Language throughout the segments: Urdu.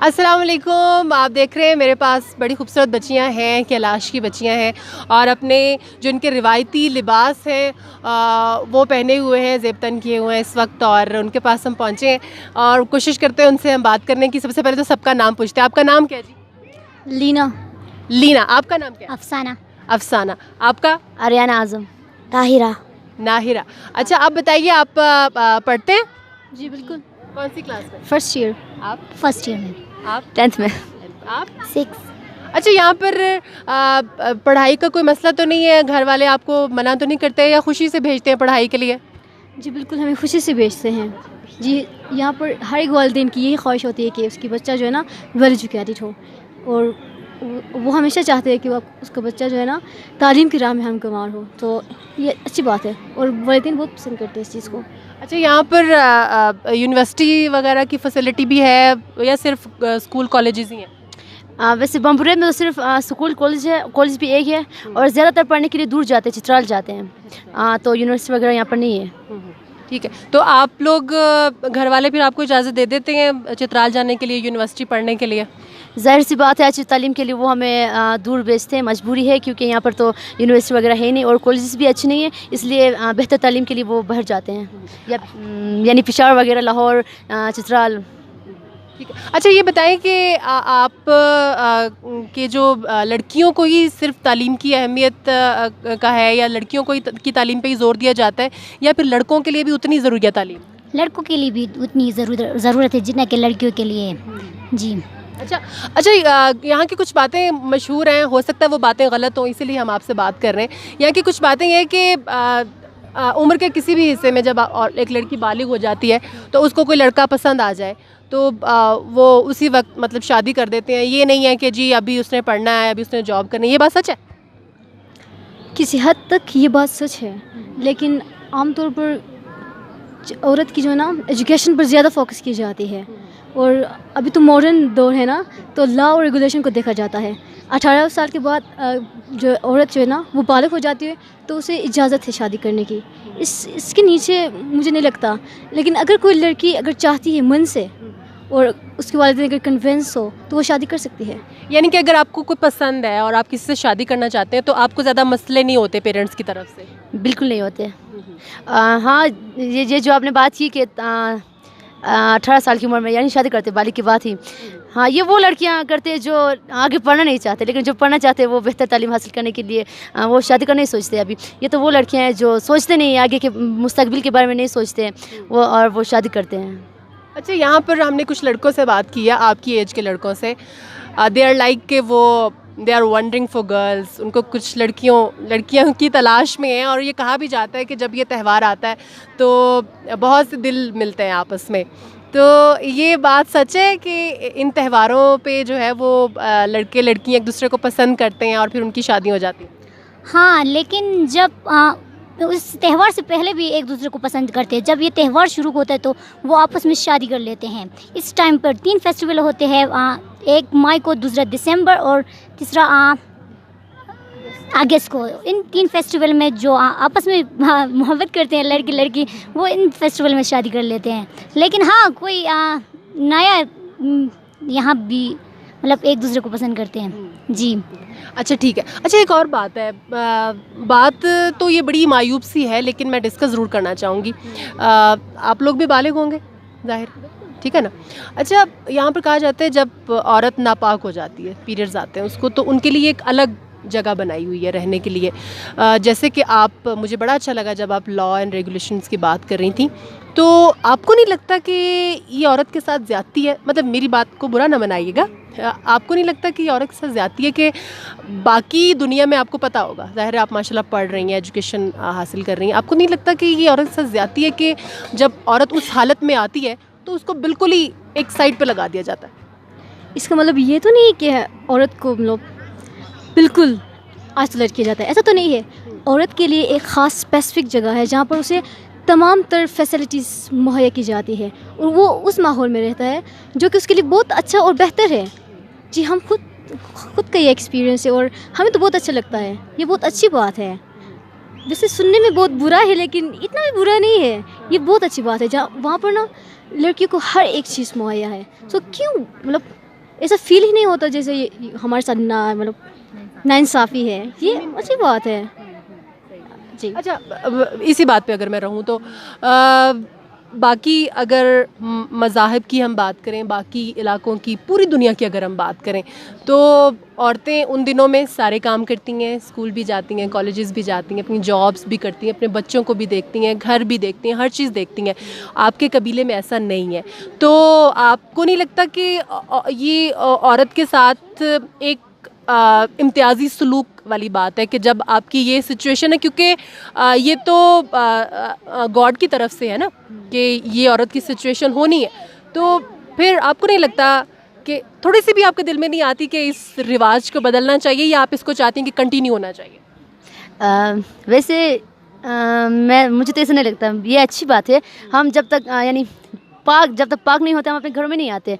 السلام علیکم. آپ دیکھ رہے ہیں میرے پاس بڑی خوبصورت بچیاں ہیں, کیلاش کی بچیاں ہیں, اور اپنے جو ان کے روایتی لباس ہیں وہ پہنے ہوئے ہیں, زیب تن کیے ہوئے ہیں اس وقت, اور ان کے پاس ہم پہنچے ہیں اور کوشش کرتے ہیں ان سے ہم بات کرنے کی. سب سے پہلے تو سب کا نام پوچھتے ہیں. آپ کا نام کیا ہے جی؟ لینا. لینا. آپ کا نام کیا ہے؟ افسانہ. افسانہ. آپ کا؟ آریانہ اعظم. طاہرہ. ناہرہ. اچھا آپ بتائیے, آپ پڑھتے ہیں؟ جی بالکل. کون سی کلاس میں؟ First year. آپ؟ فرسٹ ایئر میں. آپ؟ 10th میں. آپ؟ 6. اچھا, یہاں پر پڑھائی کا کوئی مسئلہ تو نہیں ہے؟ گھر والے آپ کو منع تو نہیں کرتے یا خوشی سے بھیجتے ہیں پڑھائی کے لیے؟ جی بالکل, ہمیں خوشی سے بھیجتے ہیں. جی یہاں پر ہر ایک والدین کی یہی خواہش ہوتی ہے کہ اس کی بچہ جو ہے نا ویل ایجوکیٹڈ ہو, اور وہ ہمیشہ چاہتے ہیں کہ وہ اس کا بچہ جو ہے نا تعلیم کی راہ میں ہمکنار ہو. تو یہ اچھی بات ہے اور والدین بہت پسند کرتے ہیں اس چیز کو. اچھا, یہاں پر یونیورسٹی وغیرہ کی فیسلٹی بھی ہے یا صرف اسکول کالجز ہی ہیں؟ ویسے بمبورے میں تو صرف اسکول کالج ہے, کالج بھی ایک ہے, اور زیادہ تر پڑھنے کے لیے دور جاتے ہیں, چترال جاتے ہیں. تو یونیورسٹی وغیرہ یہاں پر نہیں ہے. ٹھیک ہے, تو آپ لوگ گھر والے پھر آپ کو اجازت دے دیتے ہیں چترال جانے کے لیے, یونیورسٹی پڑھنے کے لیے؟ ظاہر سی بات ہے, اچھی تعلیم کے لیے وہ ہمیں دور بھیجتے ہیں, مجبوری ہے, کیونکہ یہاں پر تو یونیورسٹی وغیرہ ہے نہیں اور کالجز بھی اچھی نہیں ہے, اس لیے بہتر تعلیم کے لیے وہ باہر جاتے ہیں, یعنی پشاور وغیرہ, لاہور, چترال. ٹھیک ہے. اچھا یہ بتائیں کہ آپ کے جو لڑکیوں کو ہی صرف تعلیم کی اہمیت کا ہے, یا لڑکیوں کو کی تعلیم پہ ہی زور دیا جاتا ہے, یا پھر لڑکوں کے لیے بھی اتنی ضروری ہے تعلیم؟ لڑکوں کے لیے بھی اتنی ضرورت ہے جتنا کہ لڑکیوں کے لیے. جی. اچھا یہاں کی کچھ باتیں مشہور ہیں, ہو سکتا ہے وہ باتیں غلط ہوں, اسی لیے ہم آپ سے بات کر رہے ہیں. یہاں کی کچھ باتیں یہ کہ عمر کے کسی بھی حصے میں جب ایک لڑکی بالغ ہو جاتی ہے تو اس کو کوئی لڑکا پسند آ جائے تو وہ اسی وقت مطلب شادی کر دیتے ہیں. یہ نہیں ہے کہ جی ابھی اس نے پڑھنا ہے, ابھی اس نے جاب کرنی ہے. یہ بات سچ ہے؟ کسی حد تک یہ بات سچ ہے, لیکن عام طور پر عورت کی جو ہے نا ایجوکیشن پر زیادہ فوکس کی جاتی ہے, اور ابھی تو ماڈرن دور ہے نا, تو لا اور ریگولیشن کو دیکھا جاتا ہے. 18 سال کے بعد جو عورت جو ہے نا وہ بالغ ہو جاتی ہے تو اسے اجازت ہے شادی کرنے کی. اس کے نیچے مجھے نہیں لگتا, لیکن اگر کوئی لڑکی اگر چاہتی ہے من سے اور اس کے والدین اگر کنونس ہو تو وہ شادی کر سکتی ہے. یعنی کہ اگر آپ کو کوئی پسند ہے اور آپ کسی سے شادی کرنا چاہتے ہیں تو آپ کو زیادہ مسئلے نہیں ہوتے پیرنٹس کی طرف سے؟ بالکل نہیں ہوتے. ہاں یہ جو آپ نے بات کی کہ 18 سال کی عمر میں یعنی شادی کرتے, بالغ کی بات ہی. ہاں یہ وہ لڑکیاں کرتے جو آگے پڑھنا نہیں چاہتے, لیکن جو پڑھنا چاہتے وہ بہتر تعلیم حاصل کرنے کے لیے وہ شادی کرنا نہیں سوچتے. ابھی یہ تو وہ لڑکیاں ہیں جو سوچتے نہیں, آگے کے مستقبل کے بارے میں نہیں سوچتے وہ, اور وہ شادی کرتے ہیں. اچھا, یہاں پر ہم نے کچھ لڑکوں سے بات کی ہے, آپ کی ایج کے لڑکوں سے. دے آر لائک کہ وہ they are wandering for girls, ان کو کچھ لڑکیاں کی تلاش میں ہیں, اور یہ کہا بھی جاتا ہے کہ جب یہ تہوار آتا ہے تو بہت سے دل ملتے ہیں آپس میں. تو یہ بات سچ ہے کہ ان تہواروں پہ جو ہے وہ لڑکے لڑکیاں ایک دوسرے کو پسند کرتے ہیں اور پھر ان کی شادی ہو جاتی ہے؟ ہاں, لیکن جب اس تہوار سے پہلے بھی ایک دوسرے کو پسند کرتے ہیں. جب یہ تہوار شروع ہوتا ہے تو وہ آپس میں شادی کر لیتے ہیں. اس ٹائم پر 3 فیسٹیول ہوتے ہیں, ایک مئی کو, دوسرا دسمبر, اور تیسرا اگست کو. ان 3 فیسٹیول میں جو آپس میں محبت کرتے ہیں لڑکی لڑکی, وہ ان فیسٹیول میں شادی کر لیتے ہیں. لیکن ہاں کوئی نیا یہاں بھی مطلب ایک دوسرے کو پسند کرتے ہیں. جی. اچھا ٹھیک ہے. اچھا ایک اور بات ہے, بات تو یہ بڑی معیوب سی ہے لیکن میں ڈسکس ضرور کرنا چاہوں گی. آپ لوگ بھی بالغ ہوں گے ظاہر, ٹھیک ہے نا؟ اچھا یہاں پر کہا جاتا ہے جب عورت ناپاک ہو جاتی ہے, پیریڈز آتے ہیں اس کو, تو ان کے لیے ایک الگ جگہ بنائی ہوئی ہے رہنے کے لیے. جیسے کہ آپ, مجھے بڑا اچھا لگا جب آپ لا اینڈ ریگولیشنس کی بات کر رہی تھیں, تو آپ کو نہیں لگتا کہ یہ عورت کے ساتھ زیادتی ہے؟ مطلب میری بات کو برا نہ منائیے گا, آپ کو نہیں لگتا کہ یہ عورت کے ساتھ زیادتی ہے کہ باقی دنیا میں آپ کو پتہ ہوگا, ظاہر ہے آپ ماشاء اللہ پڑھ رہی ہیں, ایجوکیشن حاصل کر رہی ہیں, آپ کو نہیں لگتا کہ یہ عورت کے ساتھ زیادتی ہے کہ جب عورت اس حالت میں آتی ہے تو اس کو بالکل ہی ایک سائڈ پہ لگا دیا جاتا ہے؟ اس کا مطلب یہ تو نہیں کہ عورت کو مطلب بالکل آئسولیٹ کیا جاتا ہے, ایسا تو نہیں ہے. عورت کے لیے ایک خاص اسپیسیفک جگہ ہے جہاں پر اسے تمام تر فیسلٹیز مہیا کی جاتی ہے, اور وہ اس ماحول میں رہتا ہے جو کہ اس کے لیے بہت اچھا اور بہتر ہے. جی ہم خود کا یہ ایکسپیرینس ہے اور ہمیں تو بہت اچھا لگتا ہے, یہ بہت اچھی بات ہے. ویسے سننے میں بہت برا ہے لیکن اتنا بھی برا نہیں ہے, یہ بہت اچھی بات ہے. جہاں وہاں پر نا لڑکیوں کو ہر ایک چیز مہیا ہے, سو کیوں مطلب ایسا فیل ہی نہیں ہوتا جیسے ہمارے ساتھ مطلب ناانصافی ہے. یہ اچھی بات ہے. جی. اچھا اسی بات پہ اگر میں رہوں تو باقی اگر مذاہب کی ہم بات کریں, باقی علاقوں کی, پوری دنیا کی اگر ہم بات کریں تو عورتیں ان دنوں میں سارے کام کرتی ہیں, اسکول بھی جاتی ہیں, کالجز بھی جاتی ہیں, اپنی جابس بھی کرتی ہیں, اپنے بچوں کو بھی دیکھتی ہیں, گھر بھی دیکھتی ہیں, ہر چیز دیکھتی ہیں. آپ کے قبیلے میں ایسا نہیں ہے. تو آپ کو نہیں لگتا کہ یہ عورت کے ساتھ ایک امتیازی سلوک والی بات ہے کہ جب آپ کی یہ سچویشن ہے, کیونکہ یہ تو گاڈ کی طرف سے ہے نا کہ یہ عورت کی سچویشن ہونی ہے, تو پھر آپ کو نہیں لگتا کہ تھوڑی سی بھی آپ کے دل میں نہیں آتی کہ اس رواج کو بدلنا چاہیے, یا آپ اس کو چاہتی ہیں کہ کنٹینیو ہونا چاہیے؟ ویسے مجھے تو ایسا نہیں لگتا, یہ اچھی بات ہے. ہم جب تک یعنی جب تک پاک نہیں ہوتے ہم اپنے گھروں میں نہیں آتے,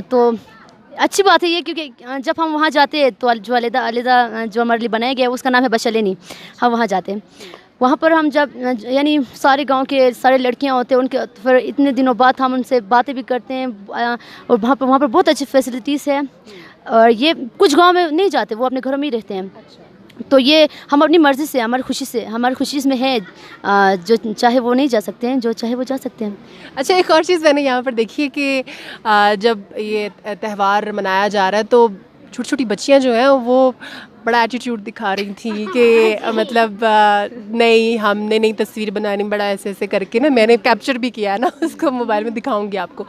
تو اچھی بات ہے یہ, کیونکہ جب ہم وہاں جاتے ہیں تو جو علیحدہ جو ہمارے لیے بنایا گیا ہے اس کا نام ہے بچلینی. ہم وہاں جاتے ہیں, وہاں پر ہم جب یعنی سارے گاؤں کے سارے لڑکیاں ہوتے ہیں, ان کے پھر اتنے دنوں بعد ہم ان سے باتیں بھی کرتے ہیں, اور وہاں پر بہت اچھی فیسلٹیز ہے. اور یہ کچھ گاؤں میں نہیں جاتے, وہ اپنے گھروں میں ہی رہتے ہیں. تو یہ ہم اپنی مرضی سے, ہماری خوشی میں ہے, جو چاہے وہ نہیں جا سکتے ہیں, جو چاہے وہ جا سکتے ہیں. اچھا ایک اور چیز میں نے یہاں پر دیکھی ہے کہ جب یہ تہوار منایا جا رہا ہے تو چھوٹی چھوٹی بچیاں جو ہیں وہ بڑا ایٹیٹیوڈ دکھا رہی تھیں کہ مطلب نہیں ہم نے نہیں تصویر بنانی, بڑا ایسے ایسے کر کے نا, میں نے کیپچر بھی کیا ہے نا, اس کو موبائل میں دکھاؤں گی آپ کو.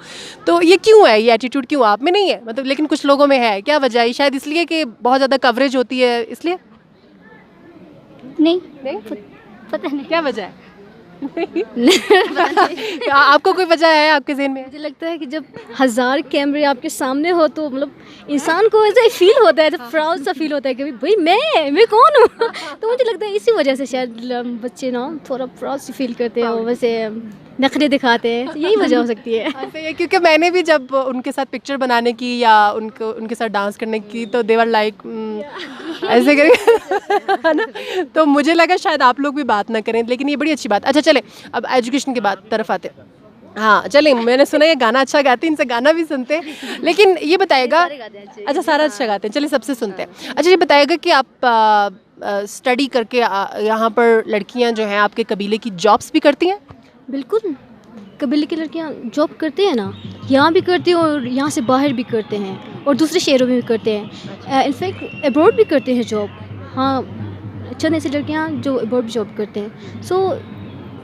تو یہ کیوں ہے, یہ ایٹیٹیوڈ کیوں آپ میں نہیں ہے مطلب, لیکن کچھ لوگوں میں ہے, کیا وجہ ہے؟ شاید اس لیے کہ بہت زیادہ کوریج ہوتی ہے, اس لیے نہیں پتہ نہیں کیا وجہ ہے؟ آپ کو کوئی وجہ ہے آپ کے ذہن میں؟ مجھے لگتا ہے کہ جب 1000 کیمرے آپ کے سامنے ہو تو مطلب انسان کو ایسا فیل ہوتا ہے, پراؤڈ سا فیل ہوتا ہے کہ بھائی میں کون ہوں. تو مجھے لگتا ہے اسی وجہ سے شاید بچے نا تھوڑا پراؤڈ سی فیل کرتے ہیں, ویسے نخرے دکھاتے ہیں, یہی وجہ ہو سکتی ہے. کیونکہ میں نے بھی جب ان کے ساتھ پکچر بنانے کی یا ان کے ساتھ ڈانس کرنے کی تو دیور لائک ایسے کریں, تو مجھے لگا شاید آپ لوگ بھی بات نہ کریں, لیکن یہ بڑی اچھی بات. اچھا چلیں اب ایجوکیشن کی بات طرف آتے. ہاں چلیں, میں نے سنا یہ گانا اچھا گاتے ہیں, ان سے گانا بھی سنتے ہیں, لیکن یہ بتائے گا, اچھا سارا اچھا گاتے ہیں, چلیے سب سے سنتے ہیں. اچھا یہ بتائے گا کہ آپ اسٹڈی کر کے یہاں پر لڑکیاں جو ہیں آپ کے قبیلے کی جابس بھی کرتی ہیں؟ بالکل, قبیلے کی لڑکیاں جاب کرتے ہیں نا, یہاں بھی کرتے ہیں اور یہاں سے باہر بھی کرتے ہیں, اور دوسرے شہروں میں بھی کرتے ہیں, انفیکٹ ابروڈ بھی کرتے ہیں جاب. ہاں چند ایسی لڑکیاں جو ابروڈ بھی جاب کرتے ہیں, سو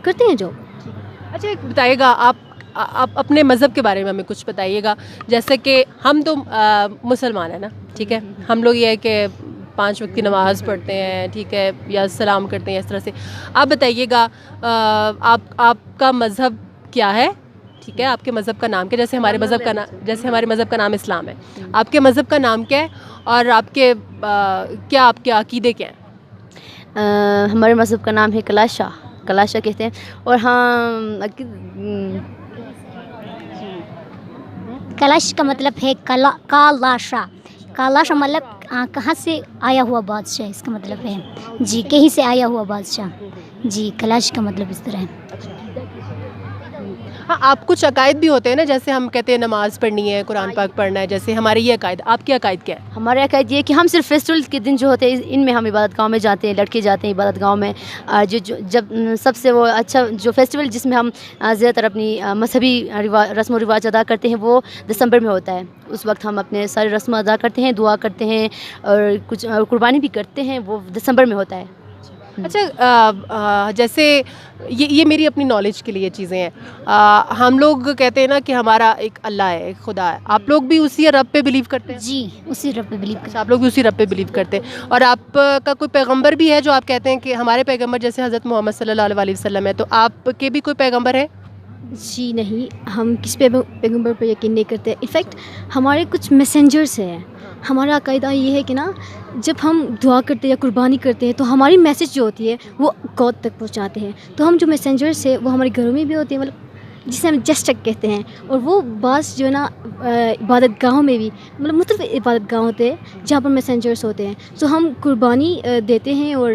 کرتے ہیں جاب. اچھا ایک بتائیے گا, آپ اپنے مذہب کے بارے میں ہمیں کچھ بتائیے گا. جیسے کہ ہم تو مسلمان ہیں نا, ٹھیک ہے, ہم لوگ یہ ہے کہ 5 وقت کی نماز پڑھتے ہیں, ٹھیک ہے, یا سلام کرتے ہیں اس طرح سے. آپ بتائیے گا آپ کا مذہب کیا ہے, ٹھیک ہے, آپ کے مذہب کا نام کیا؟ جیسے ہمارے مذہب کا نام اسلام ہے, آپ کے مذہب کا نام کیا ہے, اور آپ کے عقیدے کیا ہیں؟ ہمارے مذہب کا نام ہے کلاشا کہتے ہیں. اور ہاں کلش کا مطلب ہے کالاشا مطلب کہاں سے آیا ہوا بادشاہ, اس کا مطلب ہے جی کہیں سے آیا ہوا بادشاہ. جی کلاش کا مطلب اس طرح ہے. ہاں آپ کچھ عقائد بھی ہوتے ہیں نا, جیسے ہم کہتے ہیں نماز پڑھنی ہے, قرآن پاک پڑھنا ہے, جیسے ہمارے یہ عقائد. آپ کے عقائد کیا ہے؟ ہمارے عقائد یہ کہ ہم صرف فیسٹیول کے دن جو ہوتے ہیں ان میں ہم عبادت گاہوں میں جاتے ہیں, لڑکے جاتے ہیں عبادت گاہوں میں. جب سب سے وہ اچھا جو فیسٹیول جس میں ہم زیادہ تر اپنی مذہبی رسم و رواج ادا کرتے ہیں وہ دسمبر میں ہوتا ہے. اس وقت ہم اپنے سارے رسم ادا کرتے ہیں, دعا کرتے ہیں, اور کچھ قربانی بھی کرتے ہیں, وہ دسمبر میں ہوتا ہے. اچھا جیسے یہ میری اپنی نالج کے لیے چیزیں ہیں. ہم لوگ کہتے ہیں نا کہ ہمارا ایک اللہ ہے, ایک خدا ہے. آپ لوگ بھی اسی رب پہ بلیو کرتے ہیں؟ جی اسی رب پہ بلیو کرتے ہیں. آپ لوگ بھی اسی رب پہ بلیو کرتے ہیں. اور آپ کا کوئی پیغمبر بھی ہے جو آپ کہتے ہیں کہ ہمارے پیغمبر جیسے حضرت محمد صلی اللہ علیہ وسلم ہے, تو آپ کے بھی کوئی پیغمبر ہے؟ جی نہیں, ہم کس پیغمبر پر یقین نہیں کرتے. انفیکٹ ہمارے کچھ میسنجرس ہیں. ہمارا عقیدہ یہ ہے کہ نا جب ہم دعا کرتے ہیں یا قربانی کرتے ہیں تو ہماری میسج جو ہوتی ہے وہ گاڈ تک پہنچاتے ہیں. تو ہم جو میسنجرس ہیں وہ ہمارے گھروں میں بھی ہوتے ہیں, مطلب جسے ہم جسٹک کہتے ہیں, اور وہ بعض جو ہے نا عبادت گاہوں میں بھی, مطلب مختلف عبادت گاہ ہوتے ہیں جہاں پر میسنجرس ہوتے ہیں. تو ہم قربانی دیتے ہیں اور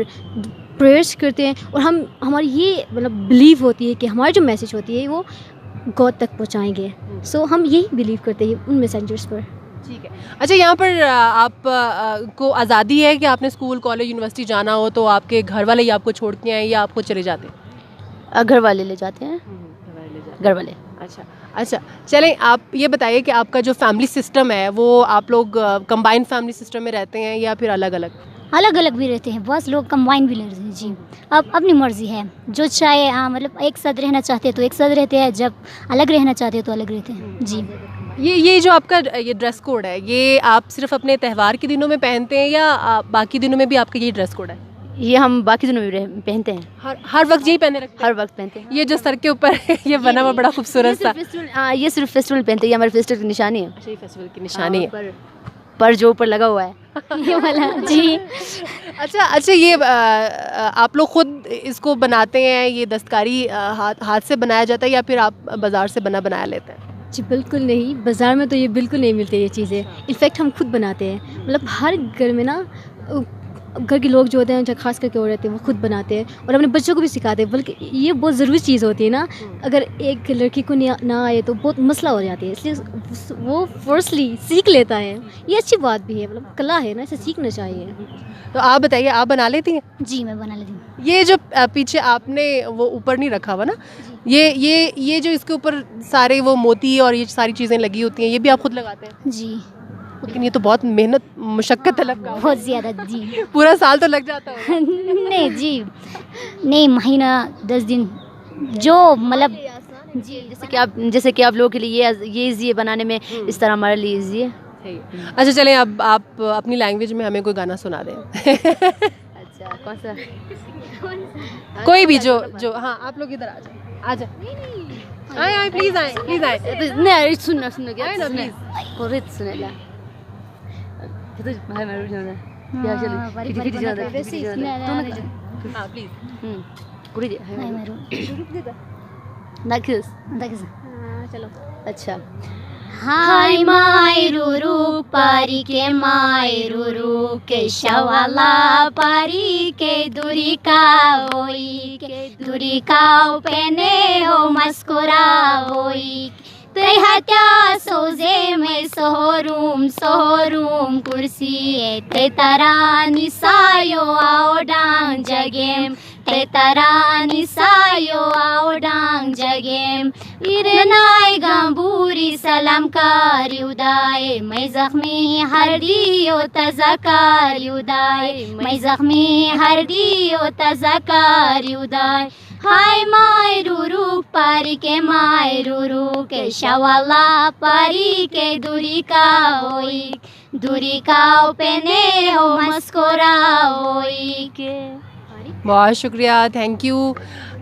پریئرس کرتے ہیں, اور ہماری یہ مطلب بلیو ہوتی ہے کہ ہماری جو میسج ہوتی ہے وہ گاڈ تک پہنچائیں گے. سو ہم یہی بلیو کرتے ہیں ان میسنجرس پر. ٹھیک ہے. اچھا یہاں پر آپ کو آزادی ہے کہ آپ نے اسکول کالج یونیورسٹی جانا ہو تو آپ کے گھر والے ہی آپ کو چھوڑ کے آئیں یا آپ خود چلے جاتے ہیں؟ گھر والے لے جاتے ہیں. گھر والے. اچھا چلیں آپ یہ بتائیے کہ آپ کا جو فیملی سسٹم ہے وہ آپ لوگ کمبائن فیملی سسٹم میں رہتے ہیں یا پھر الگ الگ؟ الگ الگ بھی رہتے ہیں، بہت لوگ کمبائن بھی رہتے ہیں. جی اب اپنی مرضی ہے، جو چاہے مطلب ایک ساتھ رہنا چاہتے ہیں تو ایک ساتھ رہتے ہیں، جب الگ رہنا چاہتے ہیں تو الگ رہتے ہیں. جی یہ جو آپ کا یہ ڈریس کوڈ ہے یہ آپ صرف اپنے تہوار کے دنوں میں پہنتے ہیں یا باقی دنوں میں بھی آپ کا یہ ڈریس کوڈ ہے؟ یہ ہم باقی دنوں میں پہنتے ہیں. ہر وقت یہی پہنے رکھتے ہیں؟ ہر وقت پہنتے ہیں. یہ جو سر کے اوپر یہ بنا ہوا بڑا خوبصورت سا، یہ صرف فیسٹیول پہنتے ہیں، یہ ہمارے فیسٹیول کی نشانی ہے. اچھا یہ فیسٹیول کی نشانی ہے پر جو اوپر لگا ہوا ہے یہ والا. جی اچھا یہ آپ لوگ خود اس کو بناتے ہیں، یہ دستکاری ہاتھ سے بنایا جاتا ہے یا پھر آپ بازار سے بنایا لیتے ہیں؟ جی بالکل نہیں، بازار میں تو یہ بالکل نہیں ملتے یہ چیزیں. انفیکٹ ہم خود بناتے ہیں. مطلب ہر گھر میں نا گھر کے لوگ جو ہوتے ہیں جو خاص کر کے وہ رہتے ہیں وہ خود بناتے ہیں اور اپنے بچوں کو بھی سکھاتے ہیں. بلکہ یہ بہت ضروری چیز ہوتی ہے نا، اگر ایک لڑکی کو نہ آئے تو بہت مسئلہ ہو جاتی ہے، اس لیے وہ فرسٹلی سیکھ لیتا ہے. یہ اچھی بات بھی ہے، مطلب کلا ہے نا، اسے سیکھنا چاہیے. تو آپ بتائیے آپ بنا لیتی ہیں؟ جی میں بنا لیتی ہوں. یہ جو پیچھے آپ نے وہ اوپر نہیں رکھا ہوا نا، یہ جو اس کے اوپر سارے وہ موتی اور یہ ساری چیزیں لگی ہوتی ہیں یہ بھی آپ خود لگاتے ہیں؟ جی لیکن یہ تو بہت محنت مشقت طلب کا بہت زیادہ. جی پورا سال تو لگ جاتا ہے. نہیں جی نہیں، مہینہ 10 دن جو مطلب. جی جیسے کہ آپ لوگوں کے لیے یہ ایزی ہے بنانے میں، اس طرح ہمارے لیے ایزی ہے. اچھا چلیں اب آپ اپنی لینگویج میں ہمیں کوئی گانا سنا دیں. اچھا کون سا؟ کوئی بھی جو ہاں آپ لوگ ادھر آ جائیں آئیں پلیز آئیں. نہیں سننا کیا آئیں نا پلیز. کوریت سنے لا ہاں پلیز. چلو اچھا. Hai mai ruru pari ke mai ruru ke shawala pari ke duri ka pene ho maskura hoi Tehatya soze mein sohorum kursi te tarani sayo ao dang jagem te tarani sayo ao dang jagem irnai gamburi salam kari udaye mai zakhmi hardi o tazakari udaye mai zakhmi hardi o tazakari udaye Hai mai ruru pari ke shawala pari ke duri ka pene ho maskora hoi ke. بہت شکریہ، تھینک یو.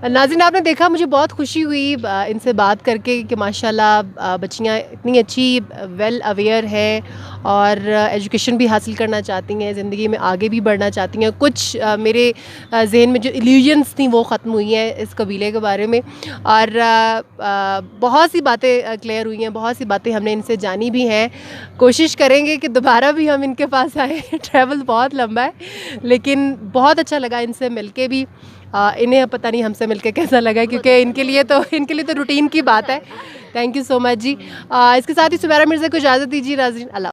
ناظرین آپ نے دیکھا مجھے بہت خوشی ہوئی ان سے بات کر کے کہ ماشاءاللہ بچیاں اتنی اچھی ویل اویئر ہیں اور ایجوکیشن بھی حاصل کرنا چاہتی ہیں، زندگی میں آگے بھی بڑھنا چاہتی ہیں. کچھ میرے ذہن میں جو ایلیوژنس تھیں وہ ختم ہوئی ہیں اس قبیلے کے بارے میں اور بہت سی باتیں کلیئر ہوئی ہیں، بہت سی باتیں ہم نے ان سے جانی بھی ہیں. کوشش کریں گے کہ دوبارہ بھی ہم ان کے پاس آئیں. ٹریول بہت لمبا ہے لیکن بہت اچھا لگا ان سے مل کے بھی. انہیں پتہ نہیں ہم سے مل کے کیسا لگا کیونکہ ان کے لیے تو روٹین کی بات ہے. تھینک یو سو مچ جی. اس کے ساتھ ہی سمیرہ مرزا کو اجازت دیجیے ناظرین. اللہ